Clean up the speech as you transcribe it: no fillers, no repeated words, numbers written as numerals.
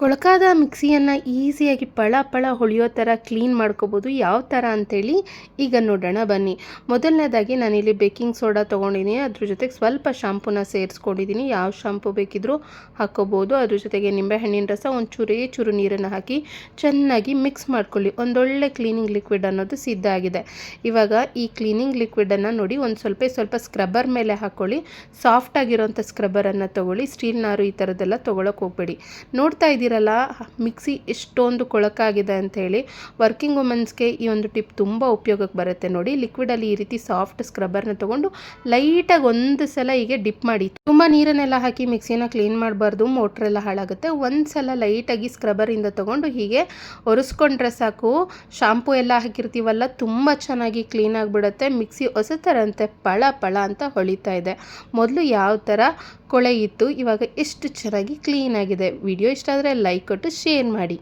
ಕೊಳಕಾದ ಮಿಕ್ಸಿಯನ್ನು ಈಸಿಯಾಗಿ ಪಳ ಪಳ ಹೊಳೆಯೋ ಥರ ಕ್ಲೀನ್ ಮಾಡ್ಕೋಬೋದು. ಯಾವ ಥರ ಅಂಥೇಳಿ ಈಗ ನೋಡೋಣ ಬನ್ನಿ. ಮೊದಲನೇದಾಗಿ ನಾನಿಲ್ಲಿ ಬೇಕಿಂಗ್ ಸೋಡಾ ತೊಗೊಂಡಿದ್ದೀನಿ. ಅದ್ರ ಜೊತೆಗೆ ಸ್ವಲ್ಪ ಶಾಂಪೂನ ಸೇರಿಸ್ಕೊಂಡಿದ್ದೀನಿ. ಯಾವ ಶಾಂಪೂ ಬೇಕಿದ್ರೂ ಹಾಕ್ಕೋಬೋದು. ಅದ್ರ ಜೊತೆಗೆ ನಿಂಬೆಹಣ್ಣಿನ ರಸ, ಒಂದು ಚೂರು ನೀರನ್ನು ಹಾಕಿ ಚೆನ್ನಾಗಿ ಮಿಕ್ಸ್ ಮಾಡ್ಕೊಳ್ಳಿ. ಒಂದೊಳ್ಳೆ ಕ್ಲೀನಿಂಗ್ ಲಿಕ್ವಿಡ್ ಅನ್ನೋದು ಸಿದ್ಧ ಆಗಿದೆ. ಇವಾಗ ಈ ಕ್ಲೀನಿಂಗ್ ಲಿಕ್ವಿಡನ್ನು ನೋಡಿ ಒಂದು ಸ್ವಲ್ಪ ಸ್ಕ್ರಬ್ಬರ್ ಮೇಲೆ ಹಾಕ್ಕೊಳ್ಳಿ. ಸಾಫ್ಟಾಗಿರೋಂಥ ಸ್ಕ್ರಬ್ಬರನ್ನು ತೊಗೊಳ್ಳಿ. ಸ್ಟೀಲ್ ನಾರು ಈ ಥರದ್ದೆಲ್ಲ ತೊಗೊಳಕ್ಕೆ ಹೋಗಬೇಡಿ. ನೋಡ್ತಾ ಇದ್ದೀರಲ್ಲ ಮಿಕ್ಸಿ ಎಷ್ಟೊಂದು ಕೊಳಕಾಗಿದೆ ಅಂಥೇಳಿ. ವರ್ಕಿಂಗ್ ವುಮೆನ್ಸ್ಗೆ ಈ ಒಂದು ಟಿಪ್ ತುಂಬ ಉಪಯೋಗಕ್ಕೆ ಬರುತ್ತೆ. ನೋಡಿ, ಲಿಕ್ವಿಡಲ್ಲಿ ಈ ರೀತಿ ಸಾಫ್ಟ್ ಸ್ಕ್ರಬ್ಬರ್ನ ತೊಗೊಂಡು ಲೈಟಾಗಿ ಒಂದು ಸಲ ಹೀಗೆ ಡಿಪ್ ಮಾಡಿ. ತುಂಬ ನೀರನ್ನೆಲ್ಲ ಹಾಕಿ ಮಿಕ್ಸಿನ ಕ್ಲೀನ್ ಮಾಡಬಾರ್ದು, ಮೋಟ್ರೆಲ್ಲ ಹಾಳಾಗುತ್ತೆ. ಒಂದು ಸಲ ಲೈಟಾಗಿ ಸ್ಕ್ರಬ್ಬರಿಂದ ತೊಗೊಂಡು ಹೀಗೆ ಒರೆಸ್ಕೊಂಡ್ರೆ ಸಾಕು. ಶಾಂಪೂ ಎಲ್ಲ ಹಾಕಿರ್ತೀವಲ್ಲ, ತುಂಬ ಚೆನ್ನಾಗಿ ಕ್ಲೀನ್ ಆಗಿಬಿಡುತ್ತೆ. ಮಿಕ್ಸಿ ಹೊಸತರಂತೆ ಪಳ ಪಳ ಅಂತ ಹೊಳಿತಾ ಇದೆ. ಮೊದಲು ಯಾವ ಥರ ಕೊಳೆ ಇತ್ತು, ಇವಾಗ ಎಷ್ಟು ಚೆನ್ನಾಗಿ ಕ್ಲೀನ್ ಆಗಿದೆ. ವಿಡಿಯೋ ಇಷ್ಟ ಆದರೆ ಲೈಕ್ ಕೊಟ್ಟು ಶೇರ್ ಮಾಡಿ.